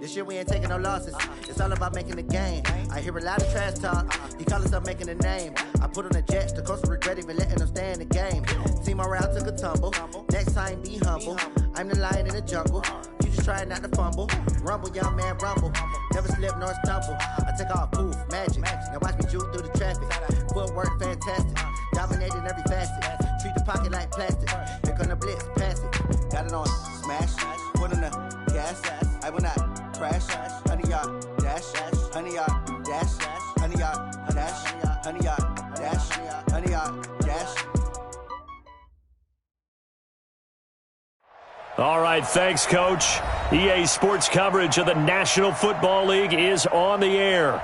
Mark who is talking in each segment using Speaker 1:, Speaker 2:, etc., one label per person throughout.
Speaker 1: This year we ain't taking no losses. It's all about making the game. I hear a lot of trash talk. He call himself making a name. I put on the Jets, the coach regret even letting them stay in the game. Team morale took a tumble. Next time, be humble. I'm the lion in the jungle. You just try not to fumble. Rumble, young man, rumble. Never slip nor stumble. I take off, poof, magic. Now watch me juke through the traffic. Footwork, fantastic. Dominating every facet. Treat the pocket like plastic. Here come the blitz, pass it. Got it on, smash. Put on the gas. I will not crash. 100-yard dash. 100-yard dash. 100-yard dash. 100-yard dash. 100-yard dash.
Speaker 2: All right, thanks, Coach. EA Sports coverage of the National Football League is on the air.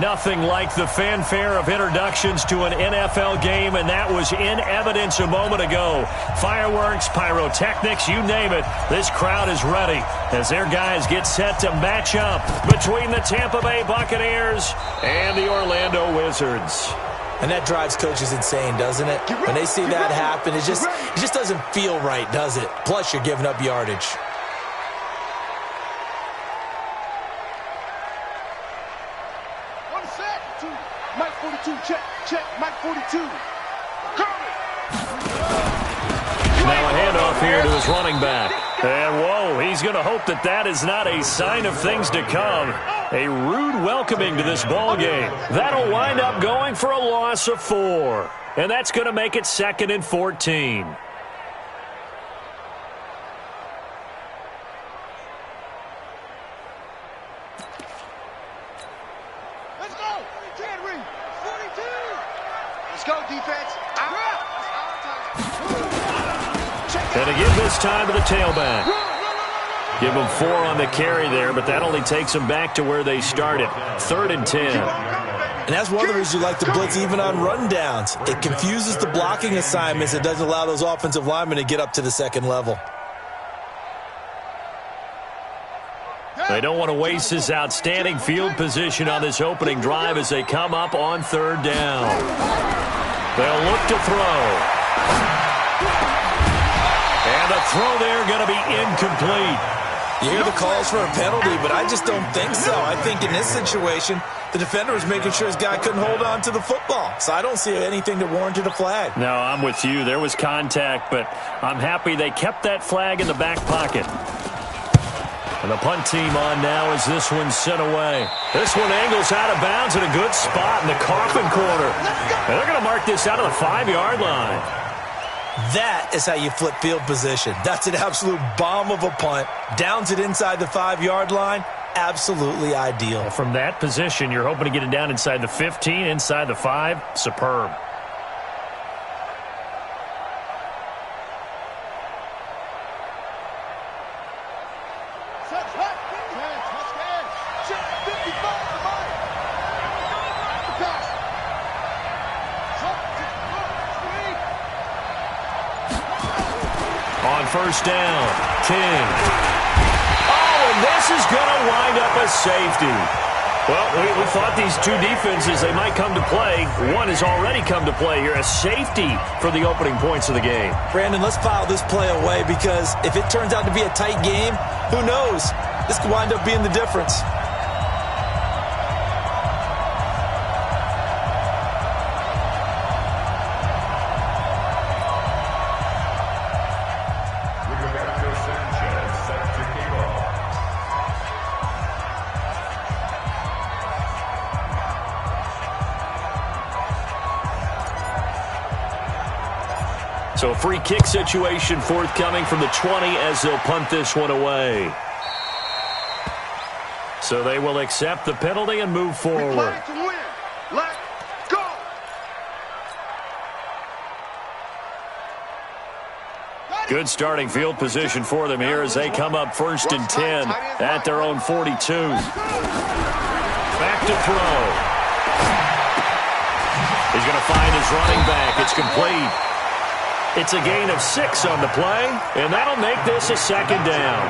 Speaker 2: Nothing like the fanfare of introductions to an NFL game, and that was in evidence a moment ago. Fireworks, pyrotechnics, you name it. This crowd is ready as their guys get set to match up between the Tampa Bay Buccaneers and the Orlando Wizards.
Speaker 3: And that drives coaches insane, doesn't it? When they see that happen, it just doesn't feel right, does it? Plus, you're giving up yardage.
Speaker 4: Mike 42, check, Mike 42.
Speaker 2: Now a handoff here to his running back. And, whoa, he's going to hope that that is not a sign of things to come. A rude welcoming to this ball game. That'll wind up going for a loss of 4. And that's going to make it 2nd and 14.
Speaker 4: Let's go. Can't read. 42. Let's go, defense.
Speaker 2: And to give this time to the tailback. Give them 4 on the carry there, but that only takes them back to where they started. 3rd and 10.
Speaker 3: And that's one of the reasons you like to blitz even on run downs. It confuses the blocking assignments. It doesn't allow those offensive linemen to get up to the second level.
Speaker 2: They don't want to waste this outstanding field position on this opening drive as they come up on 3rd down. They'll look to throw. And the throw there going to be incomplete.
Speaker 3: You hear the calls for a penalty, but I just don't think so. I think in this situation, the defender was making sure his guy couldn't hold on to the football. So I don't see anything that warranted a flag.
Speaker 2: No, I'm with you. There was contact, but I'm happy they kept that flag in the back pocket. And the punt team on now as this one's sent away. This one angles out of bounds in a good spot in the coffin corner. And they're going to mark this out of the 5-yard line.
Speaker 3: That is how you flip field position. That's an absolute bomb of a punt. Downs it inside the 5-yard line. Absolutely ideal.
Speaker 2: Well, from that position, you're hoping to get it down inside the 15, inside the 5. Superb. First down, King. Oh, and this is going to wind up a safety. Well, we thought these two defenses, they might come to play. One has already come to play here, a safety for the opening points of the game.
Speaker 3: Brandon, let's file this play away because if it turns out to be a tight game, who knows? This could wind up being the difference.
Speaker 2: So a free kick situation forthcoming from the 20 as they'll punt this one away. So they will accept the penalty and move forward.
Speaker 4: Let's go.
Speaker 2: Good starting field position for them here as they come up 1st and 10 at their own 42. Back to throw. He's going to find his running back. It's complete. It's a gain of 6 on the play, and that'll make this a 2nd down.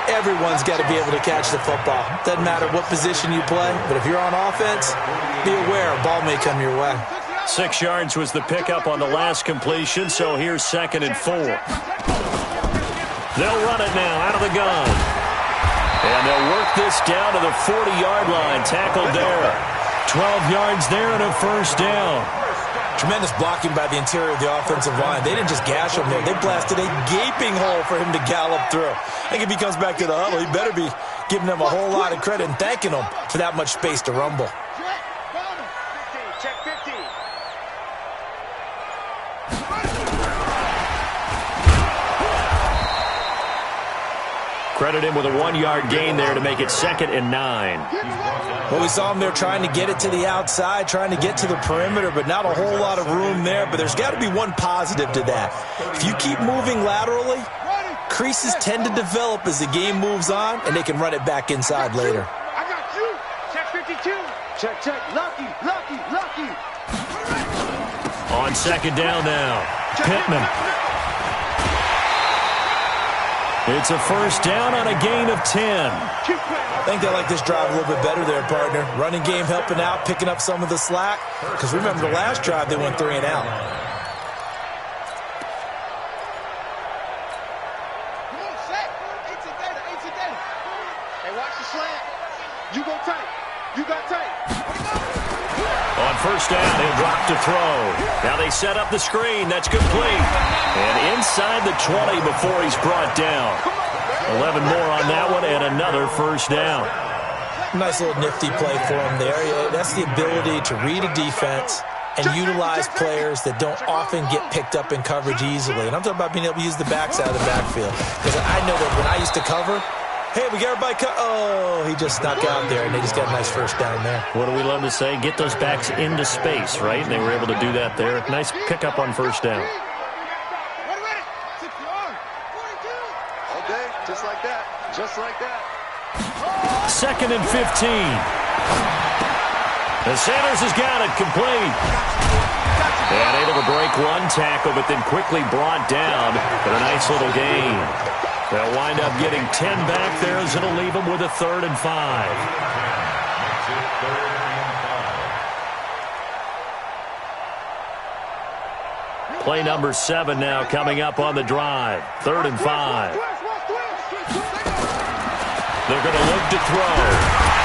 Speaker 3: Everyone's got to be able to catch the football. Doesn't matter what position you play, but if you're on offense, be aware a ball may come your way.
Speaker 2: 6 yards was the pickup on the last completion, so here's 2nd and 4. They'll run it now out of the gun. And they'll work this down to the 40-yard line. Tackled there. 12 yards there and a first down.
Speaker 3: Tremendous blocking by the interior of the offensive line. They didn't just gash him there. They blasted a gaping hole for him to gallop through. I think if he comes back to the huddle, he better be giving them a whole lot of credit and thanking them for that much space to rumble.
Speaker 4: Check 50.
Speaker 2: Credit him with a 1-yard gain there to make it 2nd and 9.
Speaker 3: Well, we saw him there trying to get it to the outside, trying to get to the perimeter, but not a whole lot of room there. But there's got to be one positive to that. If you keep moving laterally, creases tend to develop as the game moves on, and they can run it back inside later.
Speaker 4: I got you. Check 52. Check. Lucky.
Speaker 2: On 2nd down now, Pittman. It's a first down on a gain of 10.
Speaker 3: I think they like this drive a little bit better there, partner. Running game helping out, picking up some of the slack. Because remember, the last drive, they went 3 and out.
Speaker 4: Come on, set. 18 data. Hey, watch the slant. You go tight. You got tight.
Speaker 2: On first down, he'll drop to throw. Now they set up the screen. That's complete. And inside the 20 before he's brought down. 11 more on that one and another first down.
Speaker 3: Nice little nifty play for him there. That's the ability to read a defense and utilize players that don't often get picked up in coverage easily. And I'm talking about being able to use the backside of the backfield. Because I know that when I used to cover, hey, we got everybody cut. Oh, he just snuck out there, and they just got a nice first down there.
Speaker 2: What do we love to say? Get those backs into space, right? And they were able to do that there. Nice pickup on first down.
Speaker 4: Ready. 6 yards. 42. Okay, just like that.
Speaker 2: 2nd and 15. The Sanders has got it complete. And able to break one tackle, but then quickly brought down for a nice little gain. They'll wind up getting 10 back there as it'll leave them with a 3rd and 5. Play number 7 now coming up on the drive. 3rd and 5. They're going to look to throw.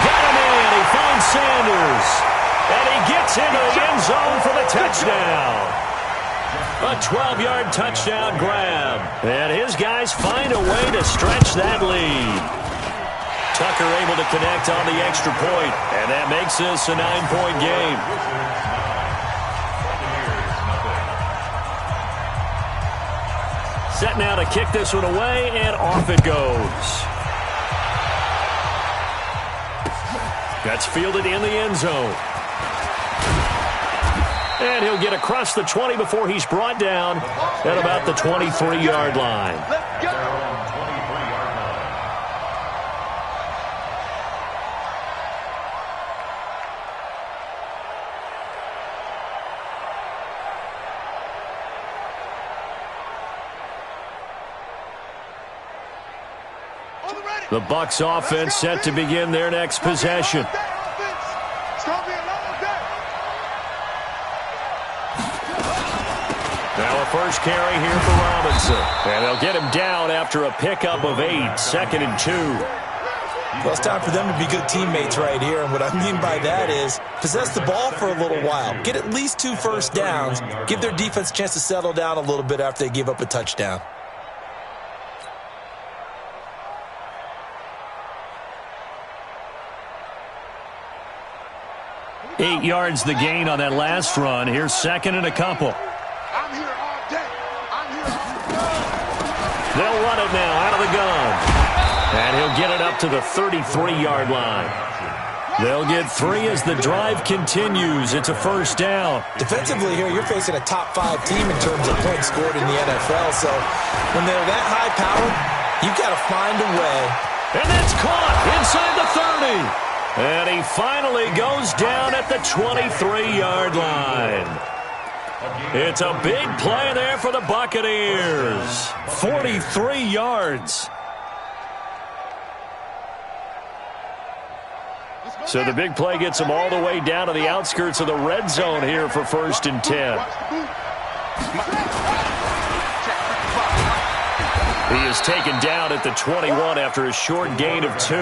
Speaker 2: Got him in. He finds Sanders. And he gets into the end zone for the touchdown. A 12-yard touchdown grab. And his guys find a way to stretch that lead. Tucker able to connect on the extra point. And that makes this a 9-point game. Set now to kick this one away, and off it goes. That's fielded in the end zone. And he'll get across the 20 before he's brought down at about the 23-yard line.
Speaker 4: Let's go.
Speaker 2: The Bucs offense set to begin their next possession. Now a first carry here for Robinson. And they'll get him down after a pickup of 8, 2nd and 2.
Speaker 3: Well, it's time for them to be good teammates right here. And what I mean by that is possess the ball for a little while. Get at least 2 first downs. Give their defense a chance to settle down a little bit after they give up a touchdown.
Speaker 2: Eight yards the gain on that last run. Here's 2nd and a couple.
Speaker 4: I'm here all day.
Speaker 2: They'll run it now out of the gun. And he'll get it up to the 33-yard line. They'll get 3 as the drive continues. It's a first down.
Speaker 3: Defensively here, you're facing a top 5 team in terms of points scored in the NFL. So when they're that high powered, you've got to find a way.
Speaker 2: And that's caught inside the 30. And he finally goes down at the 23-yard line. It's a big play there for the Buccaneers. 43 yards. So the big play gets them all the way down to the outskirts of the red zone here for 1st and 10. He is taken down at the 21 after a short gain of 2.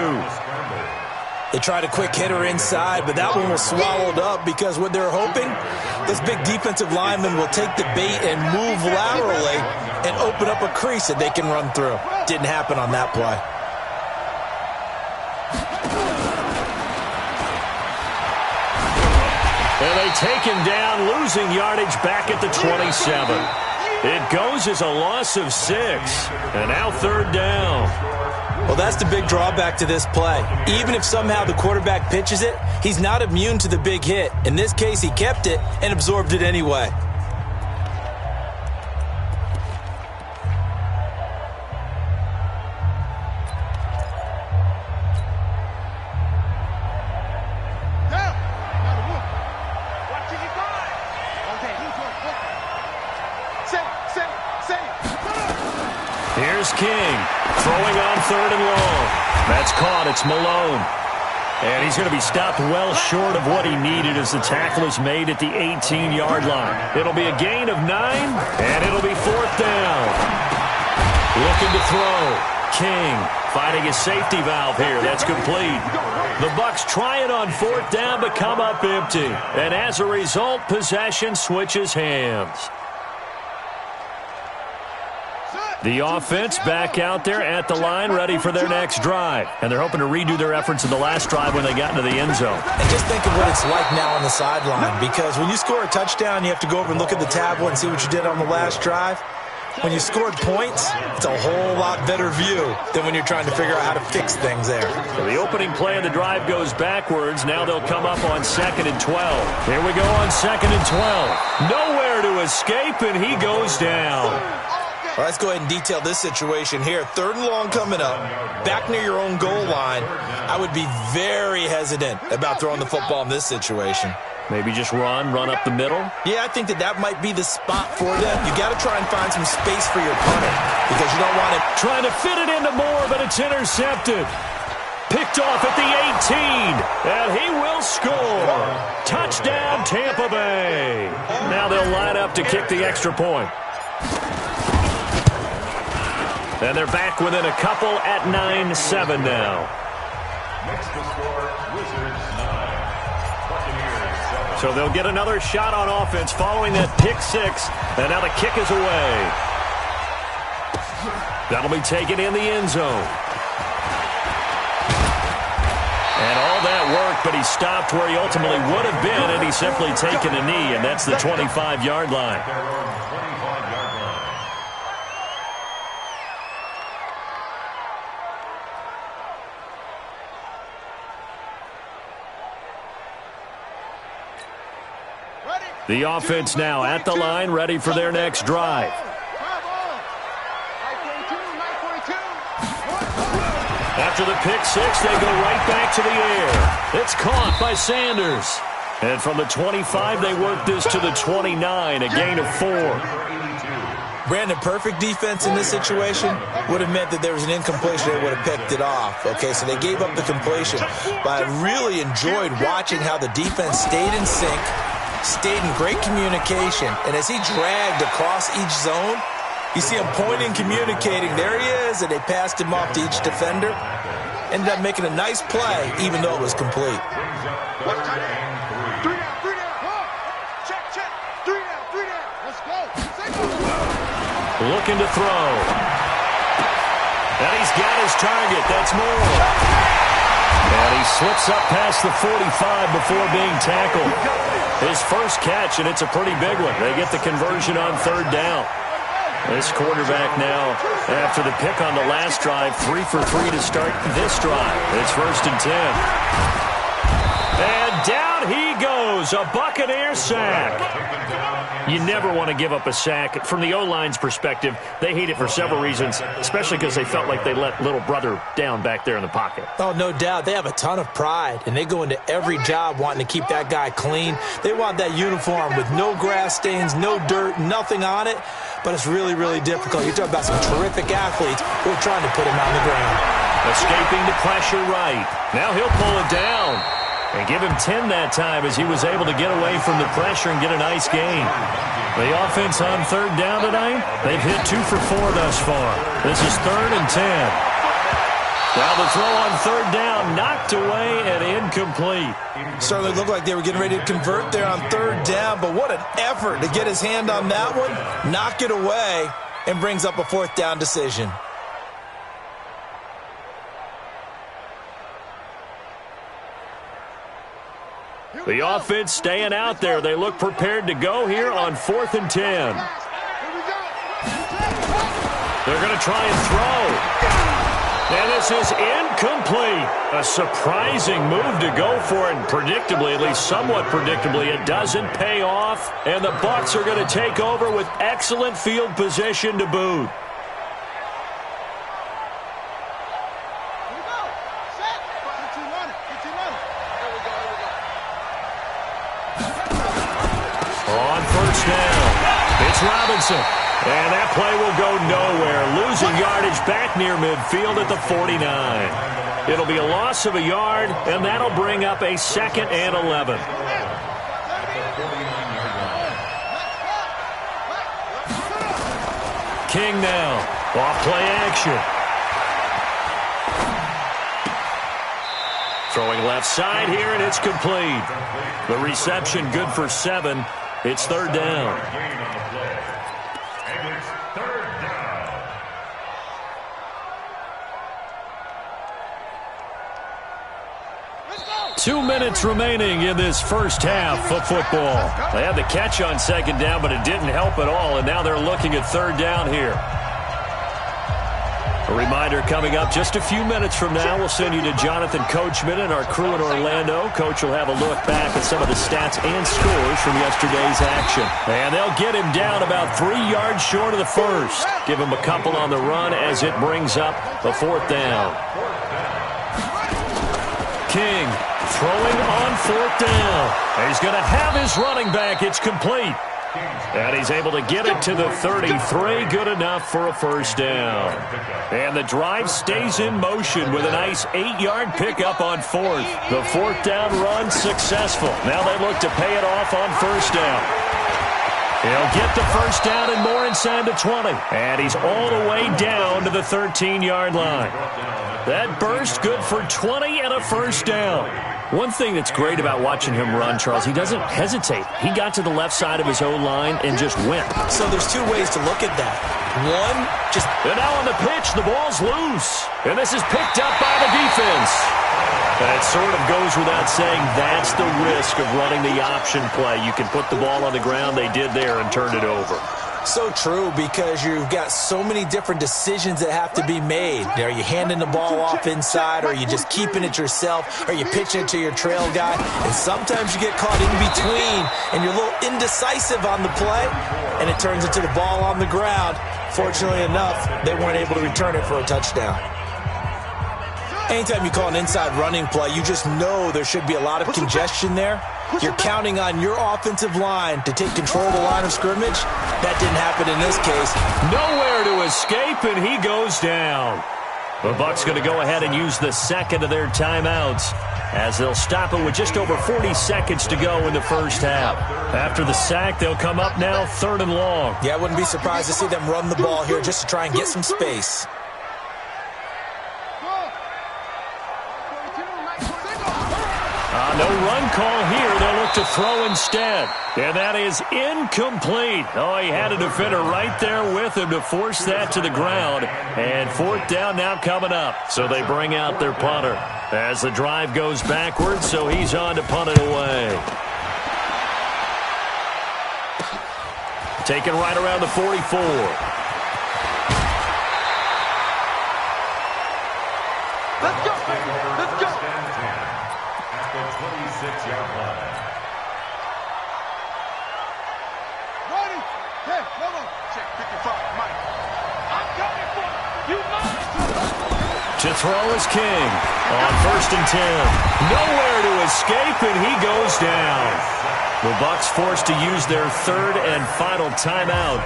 Speaker 3: They tried a quick hitter inside, but that one was swallowed up because what they're hoping, this big defensive lineman will take the bait and move laterally and open up a crease that they can run through. Didn't happen on that play.
Speaker 2: And they take him down, losing yardage back at the 27. It goes as a loss of 6. And now 3rd down.
Speaker 3: Well, that's the big drawback to this play. Even if somehow the quarterback pitches it, he's not immune to the big hit. In this case, he kept it and absorbed it anyway.
Speaker 2: Here's King, throwing on 3rd and long. That's caught. It's Malone. And he's going to be stopped well short of what he needed as the tackle is made at the 18-yard line. It'll be a gain of 9, and it'll be 4th down. Looking to throw. King finding his safety valve here. That's complete. The Bucs try it on 4th down, but come up empty. And as a result, possession switches hands. The offense back out there at the line, ready for their next drive. And they're hoping to redo their efforts in the last drive when they got into the end zone.
Speaker 3: And just think of what it's like now on the sideline, because when you score a touchdown, you have to go over and look at the tablet and see what you did on the last drive. When you scored points, it's a whole lot better view than when you're trying to figure out how to fix things there.
Speaker 2: So the opening play of the drive goes backwards. Now they'll come up on 2nd and 12. Here we go on 2nd and 12. Nowhere to escape, and he goes down.
Speaker 3: Well, let's go ahead and detail this situation here. 3rd and long coming up, back near your own goal line. I would be very hesitant about throwing the football in this situation.
Speaker 2: Maybe just run up the middle?
Speaker 3: Yeah, I think that might be the spot for them. You got to try and find some space for your punter because you don't want him
Speaker 2: trying to fit it into Moore, but it's intercepted. Picked off at the 18, and he will score. Touchdown, Tampa Bay. Now they'll line up to kick the extra point. And they're back within a couple at 9-7 now.
Speaker 5: Next to score, Wizards 9, Buccaneers 7.
Speaker 2: So they'll get another shot on offense following that pick 6. And now the kick is away. That'll be taken in the end zone. And all that work, but he stopped where he ultimately would have been, and he's simply taken a knee, and that's the 25-yard line. The offense now at the line, ready for their next drive. After the pick 6, they go right back to the air. It's caught by Sanders. And from the 25, they work this to the 29, a gain of 4.
Speaker 3: Brandon, perfect defense in this situation would have meant that there was an incompletion. They would have picked it off. Okay, so they gave up the completion. But I really enjoyed watching how the defense stayed in sync, stayed in great communication, and as he dragged across each zone, you see him pointing, communicating. There he is, and they passed him off to each defender. Ended up making a nice play, even though it was complete.
Speaker 2: Looking to throw. And he's got his target. That's Moore. And he slips up past the 45 before being tackled. His first catch, and it's a pretty big one. They get the conversion on 3rd down. This quarterback now, after the pick on the last drive, 3 for 3 to start this drive. It's 1st and 10. And down he goes, a Buccaneer sack. You never want to give up a sack. From the O-line's perspective, they hate it for several reasons, especially because they felt like they let little brother down back there in the pocket.
Speaker 3: Oh, no doubt. They have a ton of pride, and they go into every job wanting to keep that guy clean. They want that uniform with no grass stains, no dirt, nothing on it, but it's really, really difficult. You're talking about some terrific athletes who are trying to put him on the ground.
Speaker 2: Escaping the pressure right. Now he'll pull it down. And give him 10 that time as he was able to get away from the pressure and get a nice gain. The offense on third down tonight, they've hit 2 for 4 thus far. This is 3rd and 10. Now the throw on third down, knocked away and incomplete.
Speaker 3: Certainly looked like they were getting ready to convert there on third down, but what an effort to get his hand on that one, knock it away, and brings up a 4th down decision.
Speaker 2: The offense staying out there. They look prepared to go here on 4th and 10. They're going to try and throw. And this is incomplete. A surprising move to go for it. And predictably, at least somewhat predictably, it doesn't pay off. And the Bucs are going to take over with excellent field position to boot. On first down, it's Robinson. And that play will go nowhere. Losing yardage back near midfield at the 49. It'll be a loss of a yard, and that'll bring up a 2nd and 11. King now. Off play action. Throwing left side here, and it's complete. The reception good for 7. It's 3rd down. 2 minutes remaining in this first half of football. They had the catch on 2nd down, but it didn't help at all, and now they're looking at 3rd down here. A reminder coming up just a few minutes from now, we'll send you to Jonathan Coachman and our crew in Orlando. Coach will have a look back at some of the stats and scores from yesterday's action. And they'll get him down about 3 yards short of the first. Give him a couple on the run as it brings up the 4th down. King throwing on 4th down. He's going to have his running back. It's complete. And he's able to get it to the 33. Good enough for a 1st down. And the drive stays in motion with a nice 8-yard pickup on 4th. The 4th down run successful. Now they look to pay it off on 1st down. He'll get the 1st down and more inside the 20. And he's all the way down to the 13-yard line. That burst good for 20 and a 1st down. One thing that's great about watching him run, Charles, he doesn't hesitate. He got to the left side of his O-line and just went.
Speaker 3: So there's 2 ways to look at that. One, just...
Speaker 2: And now on the pitch, the ball's loose. And this is picked up by the defense. And it sort of goes without saying that's the risk of running the option play. You can put the ball on the ground. They did there and turned it over.
Speaker 3: So true, because you've got so many different decisions that have to be made. Are you handing the ball off inside, or are you just keeping it yourself, or are you pitching it to your trail guy? And sometimes you get caught in between, and you're a little indecisive on the play, and it turns into the ball on the ground. Fortunately enough, they weren't able to return it for a touchdown. Anytime you call an inside running play, you just know there should be a lot of congestion there. You're counting on your offensive line to take control of the line of scrimmage. That didn't happen in this case.
Speaker 2: Nowhere to escape, and he goes down. The Bucs going to go ahead and use the 2nd of their timeouts as they'll stop it with just over 40 seconds to go in the first half. After the sack, they'll come up now 3rd and long.
Speaker 3: Yeah, I wouldn't be surprised to see them run the ball here just to try and get some space.
Speaker 2: No run call here. They'll look to throw instead. And that is incomplete. Oh, he had a defender right there with him to force that to the ground. And 4th down now coming up. So they bring out their punter as the drive goes backwards, so he's on to punt it away. Taken right around the 44.
Speaker 4: Let's go. Let's go.
Speaker 5: 26-yard line.
Speaker 4: Ready? Hey, come on. Check 55. Mike. I'm coming for you.
Speaker 2: To throw is King on 1st and 10. Nowhere to escape, and he goes down. The Bucs forced to use their third and final timeout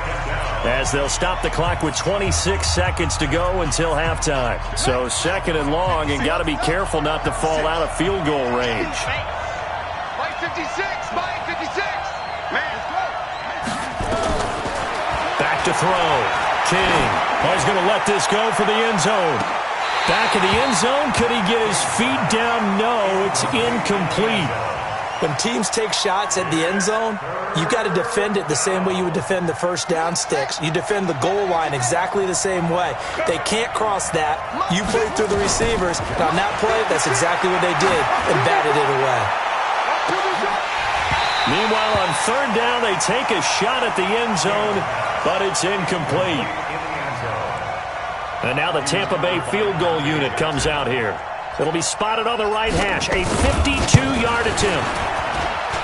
Speaker 2: as they'll stop the clock with 26 seconds to go until halftime. So second and long, and got to be careful not to fall out of field goal range.
Speaker 4: Mike 56, Mike 56. Man,
Speaker 2: Back to throw. King. Oh, he's going to let this go for the end zone. Back in the end zone. Could he get his feet down? No, it's incomplete.
Speaker 3: When teams take shots at the end zone, you've got to defend it the same way you would defend the first down sticks. You defend the goal line exactly the same way. They can't cross that. You play through the receivers. And on that play, that's exactly what they did and batted it away.
Speaker 2: Meanwhile, on third down, they take a shot at the end zone, but it's incomplete. And now the Tampa Bay field goal unit comes out here. It'll be spotted on the right hash. A 52-yard attempt.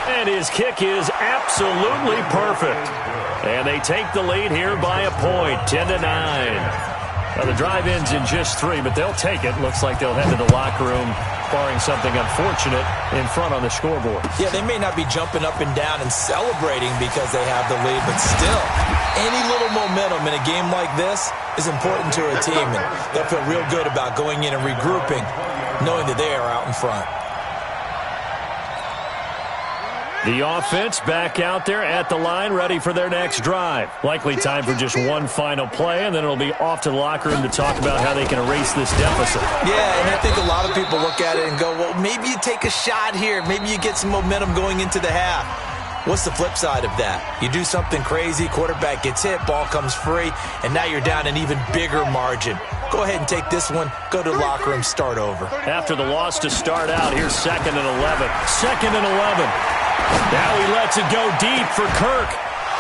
Speaker 2: And his kick is absolutely perfect. And they take the lead here by a point, 10-9. Now the drive ends in just 3, but they'll take it. Looks like they'll head to the locker room, barring something unfortunate in front on the scoreboard.
Speaker 3: Yeah, they may not be jumping up and down and celebrating because they have the lead, but still, any little momentum in a game like this is important to a team, and they'll feel real good about going in and regrouping, knowing that they are out in front.
Speaker 2: The offense back out there at the line, ready for their next drive. Likely time for just one final play, and then it'll be off to the locker room to talk about how they can erase this deficit.
Speaker 3: Yeah, and I think a lot of people look at it and go, well, maybe you take a shot here. Maybe you get some momentum going into the half. What's the flip side of that? You do something crazy, quarterback gets hit, ball comes free, and now you're down an even bigger margin. Go ahead and take this one, go to the locker room, start over.
Speaker 2: After the loss to start out, here's 2nd and 11. 2nd and 11. Now he lets it go deep for Kirk.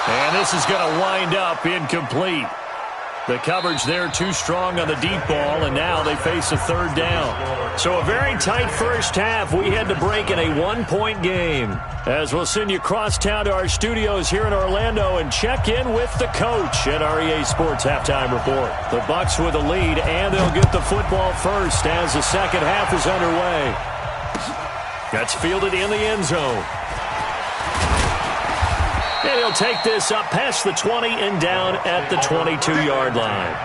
Speaker 2: And this is going to wind up incomplete. The coverage there too strong on the deep ball, and now they face a third down. So a very tight first half. We had to break in a 1-point game. As we'll send you cross town to our studios here in Orlando and check in with the coach at our EA Sports Halftime Report. The Bucs with a lead, and they'll get the football first as the second half is underway. That's fielded in the end zone. And he'll take this up past the 20 and down at the 22-yard line.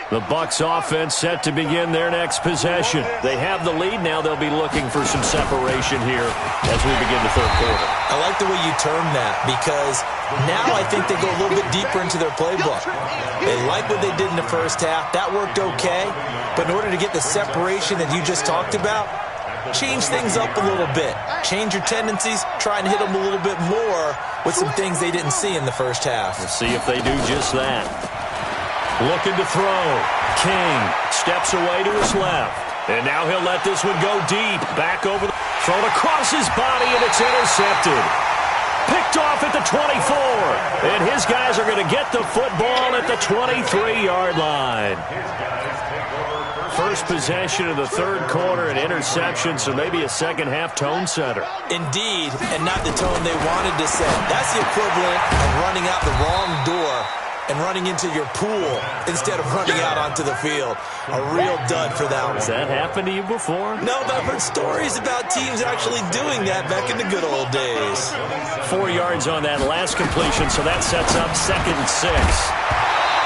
Speaker 2: The Bucs offense set to begin their next possession. They have the lead. Now they'll be looking for some separation here as we begin the third quarter.
Speaker 3: I like the way you termed that because now I think they go a little bit deeper into their playbook. They like what they did in the first half. That worked okay. But in order to get the separation that you just talked about, change things up a little bit. Change your tendencies. Try and hit them a little bit more with some things they didn't see in the first half.
Speaker 2: We'll see if they do just that. Looking to throw. King steps away to his left. And now he'll let this one go deep. Back over the... Thrown across his body, and it's intercepted. Picked off at the 24. And his guys are going to get the football at the 23-yard line. First possession of the third quarter, an interception, so maybe a second-half tone setter.
Speaker 3: Indeed, and not the tone they wanted to set. That's the equivalent of running out the wrong door and running into your pool instead of running out onto the field. A real dud for that one.
Speaker 2: Has that happened to you before?
Speaker 3: No, but I've heard stories about teams actually doing that back in the good old days.
Speaker 2: 4 yards on that last completion, so that sets up 2nd and 6.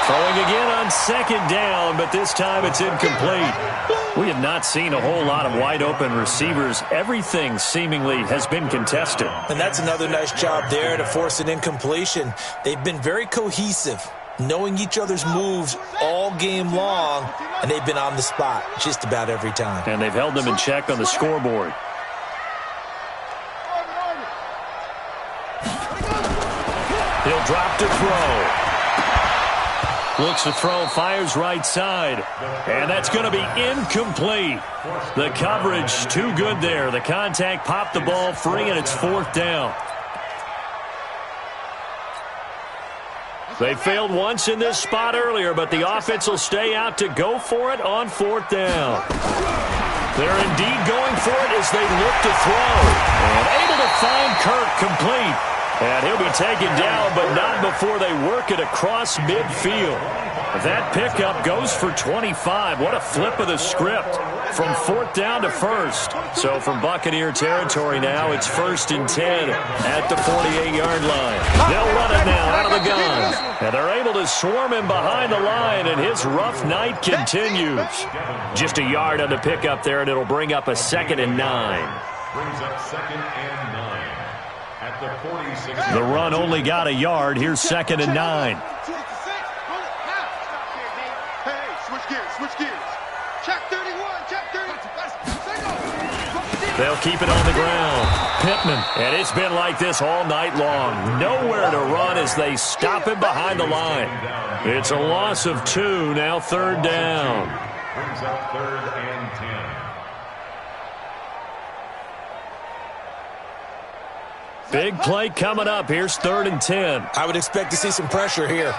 Speaker 2: Throwing again on 2nd down, but this time it's incomplete. We have not seen a whole lot of wide-open receivers. Everything seemingly has been contested.
Speaker 3: And that's another nice job there to force an incompletion. They've been very cohesive, knowing each other's moves all game long, and they've been on the spot just about every time.
Speaker 2: And they've held them in check on the scoreboard. He'll drop to throw. Looks to throw, fires right side. And that's going to be incomplete. The coverage too good there. The contact popped the ball free, and it's 4th down. They failed once in this spot earlier, but the offense will stay out to go for it on 4th down. They're indeed going for it as they look to throw. And able to find Kirk complete. And he'll be taken down, but not before they work it across midfield. That pickup goes for 25. What a flip of the script from 4th down to 1st. So from Buccaneer territory now, it's 1st and 10 at the 48-yard line. They'll run it now out of the gun. And they're able to swarm him behind the line, and his rough night continues. Just a yard on the pickup there, and it'll bring up a 2nd and 9.
Speaker 5: Brings up 2nd and 9 at the 46.
Speaker 2: The run only got a yard. Here's 2nd and 9.
Speaker 4: Hey, switch gears, switch gears. Check 31, check 30.
Speaker 2: They'll keep it on the ground. Pittman, and it's been like this all night long. Nowhere to run as they stop him behind the line. It's a loss of 2, now 3rd down.
Speaker 5: Brings up 3rd and 10.
Speaker 2: Big play coming up. Here's 3rd and 10.
Speaker 3: I would expect to see some pressure here.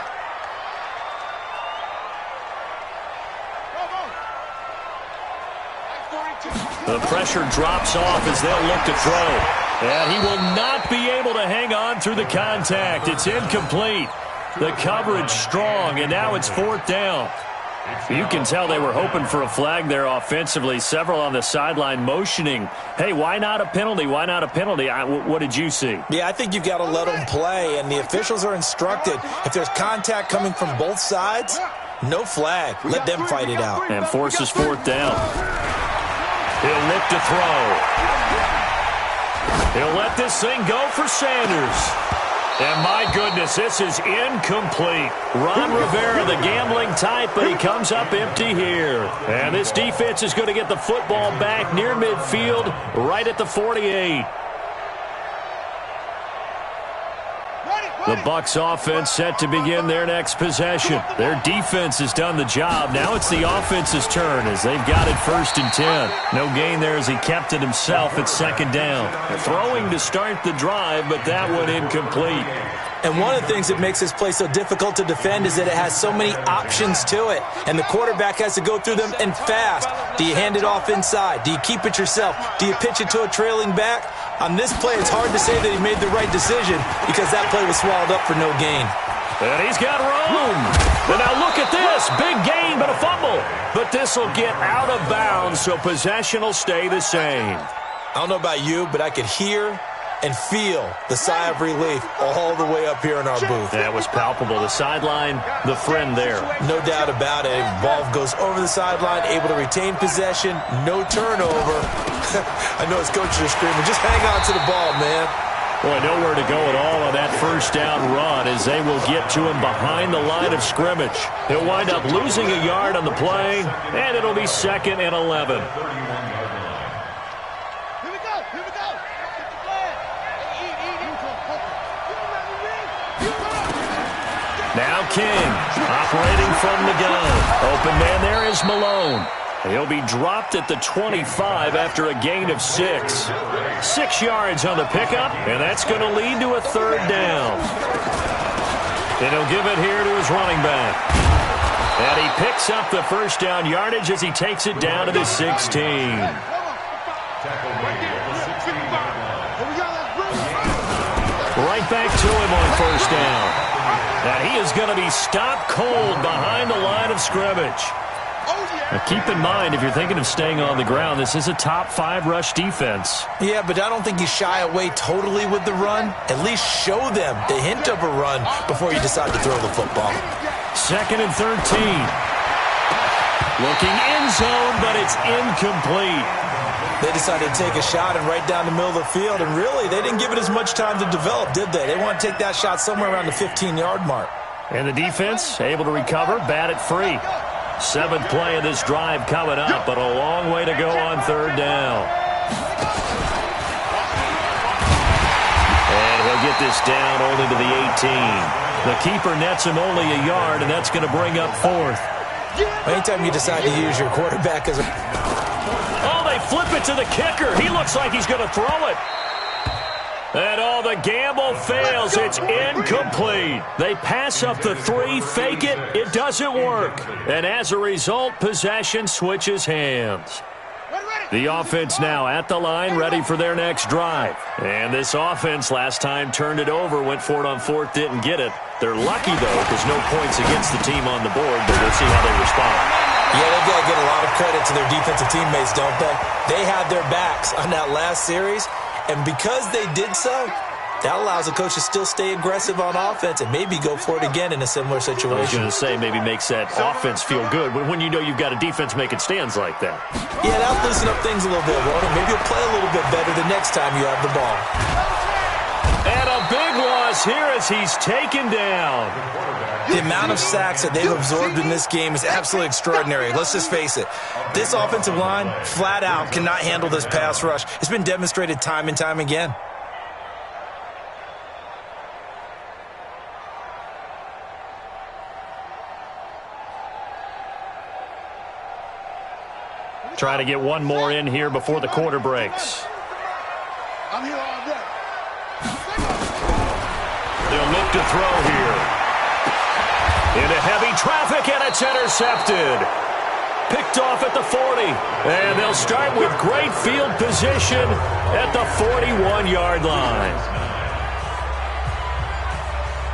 Speaker 2: The pressure drops off as they'll look to throw. And he will not be able to hang on through the contact. It's incomplete. The coverage strong, and now it's 4th down. You can tell they were hoping for a flag there offensively. Several on the sideline motioning, hey, why not a penalty? Why not a penalty? What did you see?
Speaker 3: Yeah, I think you've got to let them play, and the officials are instructed. If there's contact coming from both sides, no flag. Let them fight it out.
Speaker 2: And forces 4th down. He'll look to throw. He'll let this thing go for Sanders. And my goodness, this is incomplete. Ron Rivera, the gambling type, but he comes up empty here. And this defense is going to get the football back near midfield, right at the 48. The Bucs offense set to begin their next possession. Their defense has done the job. Now it's the offense's turn as they've got it 1st and 10. No gain there as he kept it himself at 2nd down. Throwing to start the drive, but that one incomplete.
Speaker 3: And one of the things that makes this play so difficult to defend is that it has so many options to it. And the quarterback has to go through them and fast. Do you hand it off inside? Do you keep it yourself? Do you pitch it to a trailing back? On this play, it's hard to say that he made the right decision because that play was swallowed up for no gain.
Speaker 2: And he's got room. And now look at this. Big gain, but a fumble. But this will get out of bounds, so possession will stay the same.
Speaker 3: I don't know about you, but I could hear and feel the sigh of relief all the way up here in our booth.
Speaker 2: That was palpable. The sideline, the friend there.
Speaker 3: No doubt about it. Ball goes over the sideline, able to retain possession, no turnover. I know his coaches are screaming, just hang on to the ball, man.
Speaker 2: Boy, nowhere to go at all on that 1st down run as they will get to him behind the line of scrimmage. He'll wind up losing a yard on the play, and it'll be 2nd and 11. Now King, operating from the gun. Open man there is Malone. He'll be dropped at the 25 after a gain of 6. 6 yards on the pickup, and that's going to lead to a 3rd down. And he'll give it here to his running back. And he picks up the 1st down yardage as he takes it down to the 16. Right back to him on 1st down. And he is going to be stopped cold behind the line of scrimmage. Now keep in mind, if you're thinking of staying on the ground, this is a top 5 rush defense.
Speaker 3: Yeah, but I don't think you shy away totally with the run. At least show them the hint of a run before you decide to throw the football.
Speaker 2: 2nd and 13. Looking end zone, but it's incomplete.
Speaker 3: They decided to take a shot and right down the middle of the field, and really, they didn't give it as much time to develop, did they? They want to take that shot somewhere around the 15-yard mark.
Speaker 2: And the defense able to recover, bat it free. 7th play of this drive coming up, but a long way to go on 3rd down. And he'll get this down only to the 18. The keeper nets him only a yard, and that's going to bring up 4th.
Speaker 3: Anytime you decide to use your quarterback as a...
Speaker 2: Oh, they flip it to the kicker. He looks like he's going to throw it. And all the gamble fails. It's incomplete. They pass up the 3, fake it. It doesn't work. And as a result, possession switches hands.
Speaker 4: Ready.
Speaker 2: The offense now at the line, ready for their next drive. And this offense last time turned it over, went for it on fourth, didn't get it. They're lucky, though, because no points against the team on the board, but we'll see how they respond.
Speaker 3: Yeah, they've got to get a lot of credit to their defensive teammates, don't they? They had their backs on that last series, and because they did so, that allows the coach to still stay aggressive on offense and maybe go for it again in a similar situation.
Speaker 2: I was going to say maybe makes that offense feel good, but when you know you've got a defense making stands like that.
Speaker 3: Yeah, that'll loosen up things a little bit, Ron. Maybe you'll play a little bit better the next time you have the ball.
Speaker 2: And a big loss here as he's taken down.
Speaker 3: The amount of sacks that they've absorbed in this game is absolutely extraordinary. Let's just face it. This offensive line, flat out, cannot handle this pass rush. It's been demonstrated time and time again.
Speaker 2: Try to get one more in here before the quarter breaks.
Speaker 4: I'm here all day.
Speaker 2: They'll look to throw here. Into heavy traffic, and it's intercepted. Picked off at the 40. And they'll start with great field position at the 41-yard line.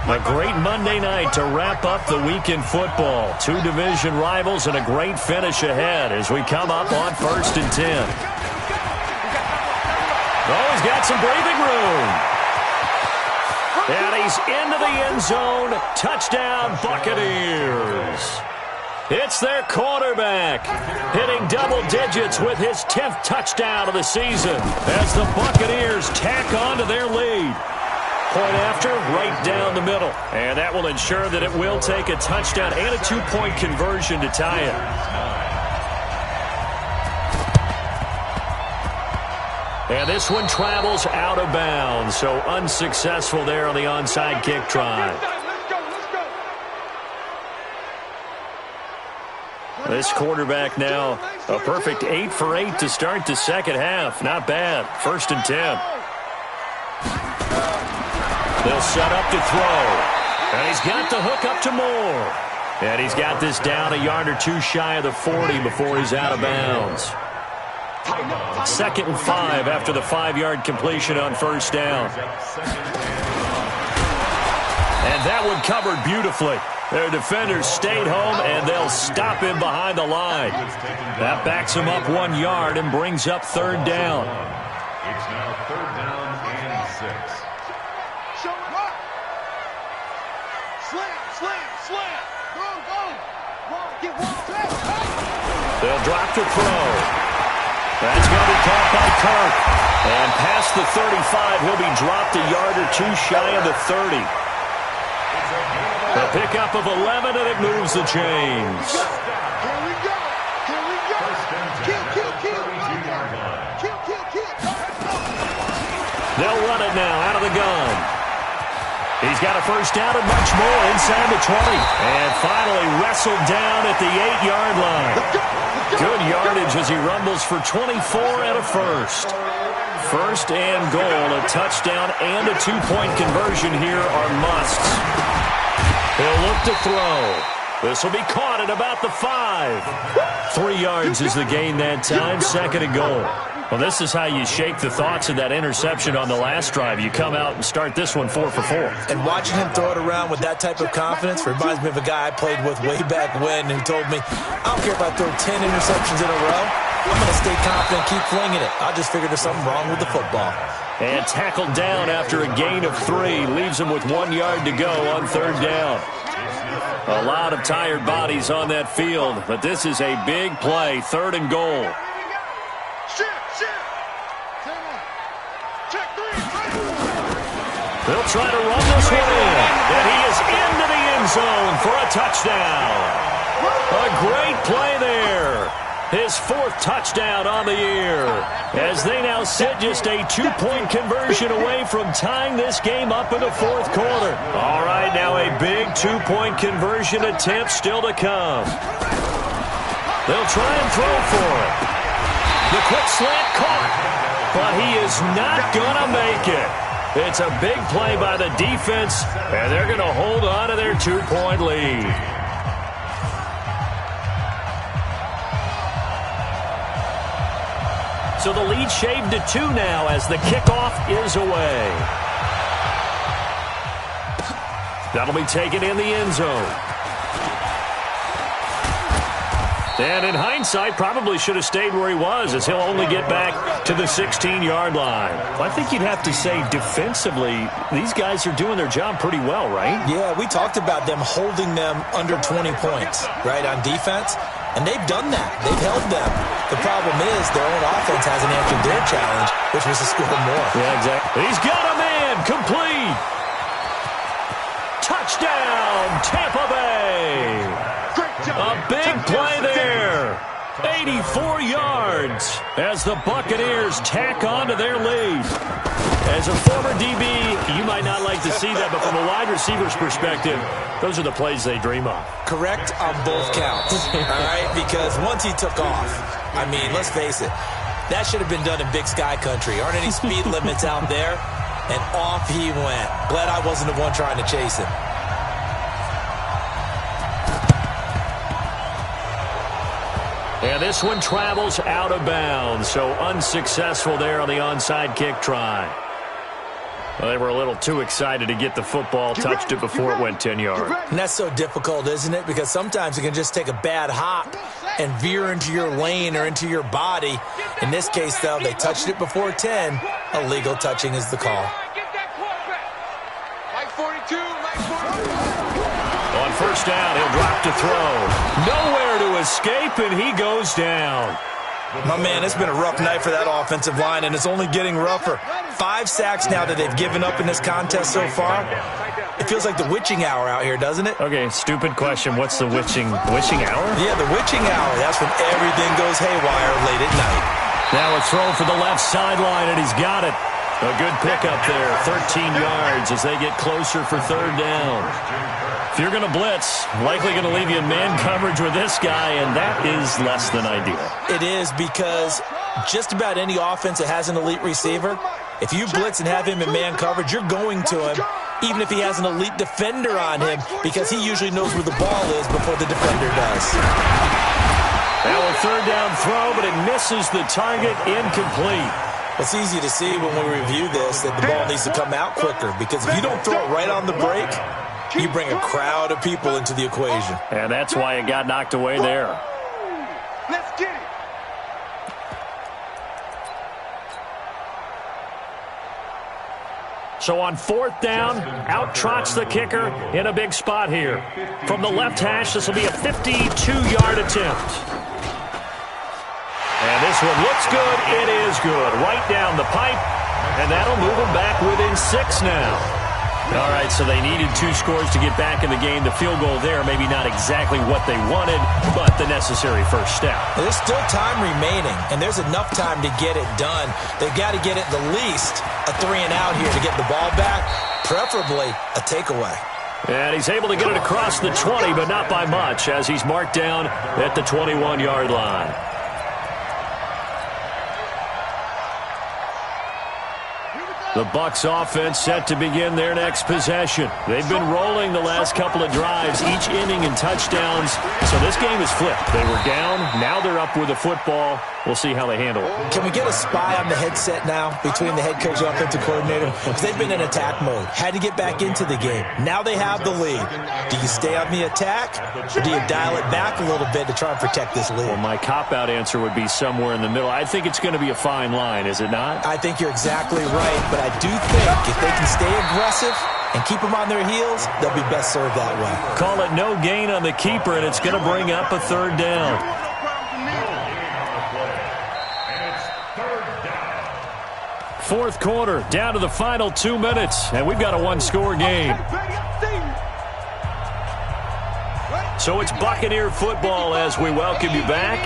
Speaker 2: A great Monday night to wrap up the week in football. Two division rivals and a great finish ahead as we come up on 1st and 10. Oh, he's got some breathing room. And he's into the end zone. Touchdown, Buccaneers. It's their quarterback hitting double digits with his 10th touchdown of the season as the Buccaneers tack on to their lead. Point after, right down the middle. And that will ensure that it will take a touchdown and a 2-point conversion to tie it. And this one travels out of bounds, so unsuccessful there on the onside kick try. This quarterback now a perfect 8 for 8 to start the second half. Not bad. 1st and 10. They'll set up to throw. And he's got the hook up to Moore. And he's got this down a yard or two shy of the 40 before he's out of bounds. 2nd and 5 after the 5-yard completion on 1st down. And that one covered beautifully. Their defenders stayed home, and they'll stop him behind the line. That backs him up 1 yard and brings up 3rd down.
Speaker 5: It's now 3rd down and 6.
Speaker 2: They'll drop to throw. That's going to be caught by Kirk. And past the 35, he'll be dropped a yard or two shy of the 30. A pickup of 11, and it moves the chains.
Speaker 4: Here we go. Here we go. Kill.
Speaker 2: They'll run it now out of the gun. He's got a 1st down and much more inside the 20. And finally wrestled down at the 8-yard line. Good yardage as he rumbles for 24 and a 1st. 1st and goal, a touchdown and a 2-point conversion here are musts. He'll look to throw. This will be caught at about the 5. 3 yards is the gain that time, 2nd and goal. Well, this is how you shake the thoughts of that interception on the last drive. You come out and start this one 4 for 4.
Speaker 3: And watching him throw it around with that type of confidence reminds me of a guy I played with way back when who told me, I don't care if I throw 10 interceptions in a row. I'm going to stay confident and keep flinging it. I just figured there's something wrong with the football.
Speaker 2: And tackled down after a gain of 3. Leaves him with 1 yard to go on 3rd down. A lot of tired bodies on that field, but this is a big play, 3rd and goal. They'll try to run this one in, and he is into the end zone for a touchdown. A great play there. His 4th touchdown on the year, as they now sit just a 2-point conversion away from tying this game up in the 4th quarter. All right, now a big 2-point conversion attempt still to come. They'll try and throw for it. The quick slant caught, but he is not going to make it. It's a big play by the defense, and they're going to hold on to their 2-point lead. So the lead shaved to 2 now as the kickoff is away. That'll be taken in the end zone. And in hindsight, probably should have stayed where he was, as he'll only get back to the 16-yard line. Well, I think you'd have to say defensively, these guys are doing their job pretty well, right?
Speaker 3: Yeah, we talked about them holding them under 20 points, right, on defense. And they've done that. They've held them. The problem is their own offense hasn't answered their challenge, which was to score more.
Speaker 2: Yeah, exactly. He's got a man. Complete. Touchdown, Tampa Bay. A big play there. 84 yards as the Buccaneers tack on to their lead. As a former DB, you might not like to see that, but from a wide receiver's perspective, those are the plays they dream of.
Speaker 3: Correct on both counts, all right? Because once he took off, I mean, let's face it, that should have been done in Big Sky Country. Aren't any speed limits out there? And off he went. Glad I wasn't the one trying to chase him.
Speaker 2: And this one travels out of bounds, so unsuccessful there on the onside kick try. Well, they were a little too excited to get the football, touched it before it went 10 yards.
Speaker 3: And that's so difficult, isn't it? Because sometimes it can just take a bad hop and veer into your lane or into your body. In this case, though, they touched it before 10. Illegal touching is the call.
Speaker 2: On first down, he'll drop to throw. Nowhere to escape, and he goes down.
Speaker 3: My man, it's been a rough night for that offensive line, and it's only getting rougher. 5 sacks now that they've given up in this contest so far. It feels like the witching hour out here, doesn't it?
Speaker 2: Okay, stupid question. What's the witching hour?
Speaker 3: Yeah, the witching hour. That's when everything goes haywire late at night.
Speaker 2: Now a throw for the left sideline, and he's got it. A good pickup there, 13 yards as they get closer for third down. If you're going to blitz, likely going to leave you in man coverage with this guy, and that is less than ideal.
Speaker 3: It is, because just about any offense that has an elite receiver, if you blitz and have him in man coverage, you're going to him, even if he has an elite defender on him, because he usually knows where the ball is before the defender does.
Speaker 2: Now a third down throw, but it misses the target, incomplete.
Speaker 3: It's easy to see when we review this that the ball needs to come out quicker, because if you don't throw it right on the break, you bring a crowd of people into the equation.
Speaker 2: And that's why it got knocked away there.
Speaker 4: Let's get it.
Speaker 2: So on fourth down, out trots the kicker in a big spot here. From the left hash, this will be a 52-yard attempt. And this one looks good. It is good. Right down the pipe. And that'll move them back within 6 now. All right, so they needed 2 scores to get back in the game. The field goal there, maybe not exactly what they wanted, but the necessary first step.
Speaker 3: There's still time remaining, and there's enough time to get it done. They've got to get at the least a 3-and-out here to get the ball back, preferably a takeaway.
Speaker 2: And he's able to get it across the 20, but not by much, as he's marked down at the 21-yard line. The Bucs offense set to begin their next possession. They've been rolling the last couple of drives, each inning in touchdowns. So this game is flipped. They were down. Now they're up with the football. We'll see how they handle it.
Speaker 3: Can we get a spy on the headset now between the head coach and offensive coordinator? Because they've been in attack mode. Had to get back into the game. Now they have the lead. Do you stay on the attack, or do you dial it back a little bit to try and protect this lead?
Speaker 2: Well, my cop-out answer would be somewhere in the middle. I think it's going to be a fine line, is it not?
Speaker 3: I think you're exactly right, but I do think if they can stay aggressive and keep them on their heels, they'll be best served that way.
Speaker 2: Call it no gain on the keeper, and it's going to bring up a third down. Fourth quarter, down to the final 2 minutes, and we've got a one-score game. So it's Buccaneer football as we welcome you back.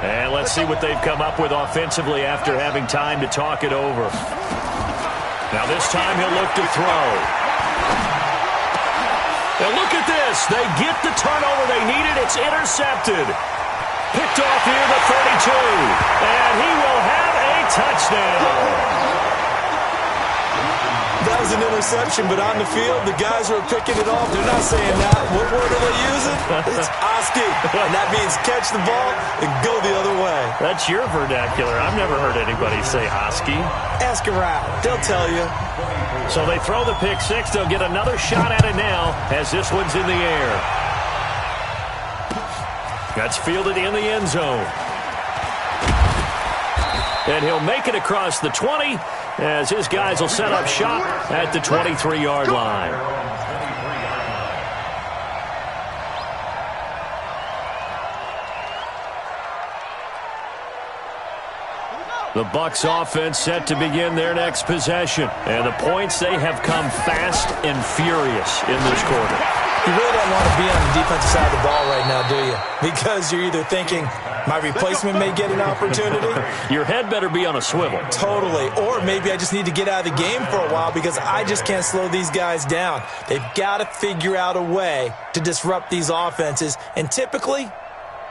Speaker 2: And let's see what they've come up with offensively after having time to talk it over. Now this time he'll look to throw. Now look at this. They get the turnover they needed. It's intercepted. Picked off here the 32. And he will have a touchdown.
Speaker 3: That was an interception, but on the field, the guys who are picking it off, they're not saying that. What word are they using? It's Oski, and that means catch the ball and go the other way.
Speaker 2: That's your vernacular. I've never heard anybody say Oski.
Speaker 3: Ask around. They'll tell you.
Speaker 2: So they throw the pick six. They'll get another shot at it now as this one's in the air. That's fielded in the end zone. And he'll make it across the 20 as his guys will set up shop at the 23-yard line. The Bucs offense set to begin their next possession. And the points, they have come fast and furious in this quarter.
Speaker 3: You really don't want to be on the defensive side of the ball right now, do you? Because you're either thinking, my replacement may get an opportunity.
Speaker 2: Your head better be on a swivel.
Speaker 3: Totally. Or maybe I just need to get out of the game for a while because I just can't slow these guys down. They've got to figure out a way to disrupt these offenses. And typically,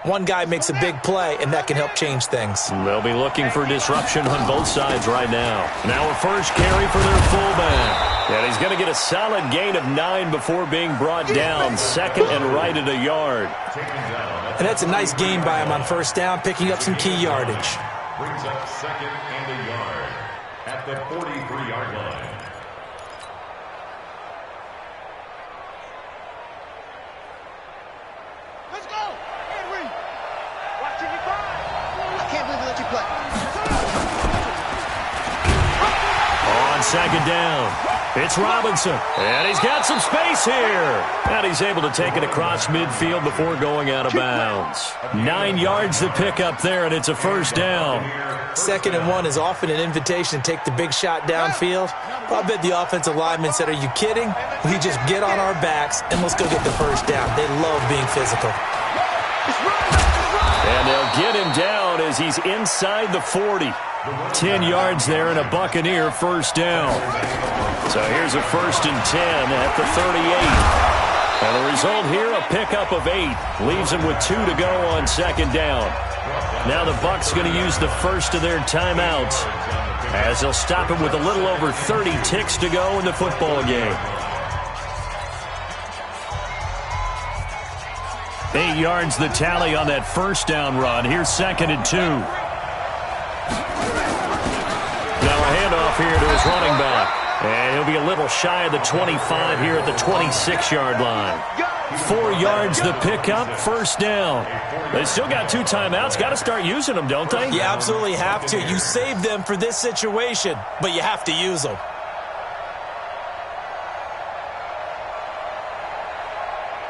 Speaker 3: one guy makes a big play, and that can help change things.
Speaker 2: They'll be looking for disruption on both sides right now. Now a first carry for their fullback. And he's going to get a solid gain of 9 before being brought down. Second and right at a yard.
Speaker 3: And that's a nice gain by him on first down, picking up some key yardage.
Speaker 5: Brings up second and a yard at the 43-yard line.
Speaker 4: Let's go! Henry! Watching you cry! I can't believe they let you play.
Speaker 2: On second down, it's Robinson. And he's got some space here. And he's able to take it across midfield before going out of bounds. 9 yards to pick up there, and it's a first down.
Speaker 3: 2nd and 1 is often an invitation to take the big shot downfield. But I bet the offensive lineman said, are you kidding? We just get on our backs, and let's go get the first down. They love being physical.
Speaker 2: And they'll get him down as he's inside the 40. 10 yards there and a Buccaneer first down. So here's a 1st and 10 at the 38. And the result here, a pickup of 8. Leaves them with 2 to go on second down. Now the Bucs going to use the first of their timeouts as they'll stop him with a little over 30 ticks to go in the football game. 8 yards the tally on that first down run. Here's 2nd and 2. Now a handoff here to his running back. And he'll be a little shy of the 25 here at the 26-yard line. 4 yards the pickup, first down. They still got 2 timeouts. Got to start using them, don't they?
Speaker 3: You absolutely have to. You save them for this situation, but you have to use them.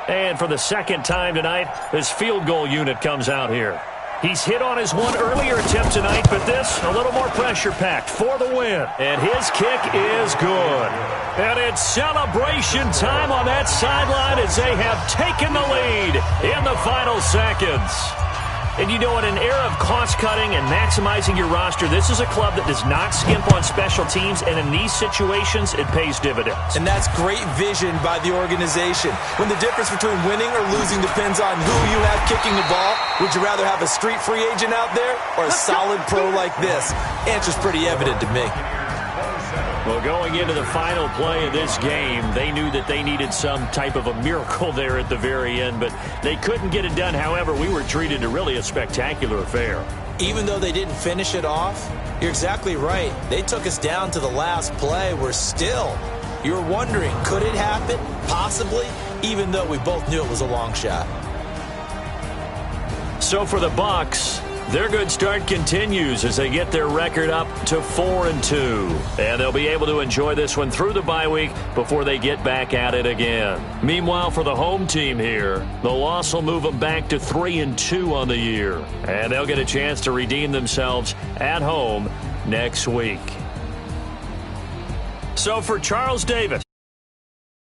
Speaker 2: And for the second time tonight, this field goal unit comes out here. He's hit on his one earlier attempt tonight, but this, a little more pressure-packed for the win. And his kick is good. And it's celebration time on that sideline as they have taken the lead in the final seconds. And you know, in an era of cost-cutting and maximizing your roster, this is a club that does not skimp on special teams, and in these situations, it pays dividends.
Speaker 3: And that's great vision by the organization. When the difference between winning or losing depends on who you have kicking the ball, would you rather have a street free agent out there or a solid pro like this? Answer's pretty evident to me.
Speaker 2: Well, going into the final play of this game, they knew that they needed some type of a miracle there at the very end, but they couldn't get it done. However, we were treated to really a spectacular affair.
Speaker 3: Even though they didn't finish it off, you're exactly right. They took us down to the last play. We're still, you're wondering, could it happen? Possibly, even though we both knew it was a long shot.
Speaker 2: So for the Bucs, their good start continues as they get their record up to 4-2. And they'll be able to enjoy this one through the bye week before they get back at it again. Meanwhile, for the home team here, the loss will move them back to 3-2 on the year. And they'll get a chance to redeem themselves at home next week. So for Charles Davis,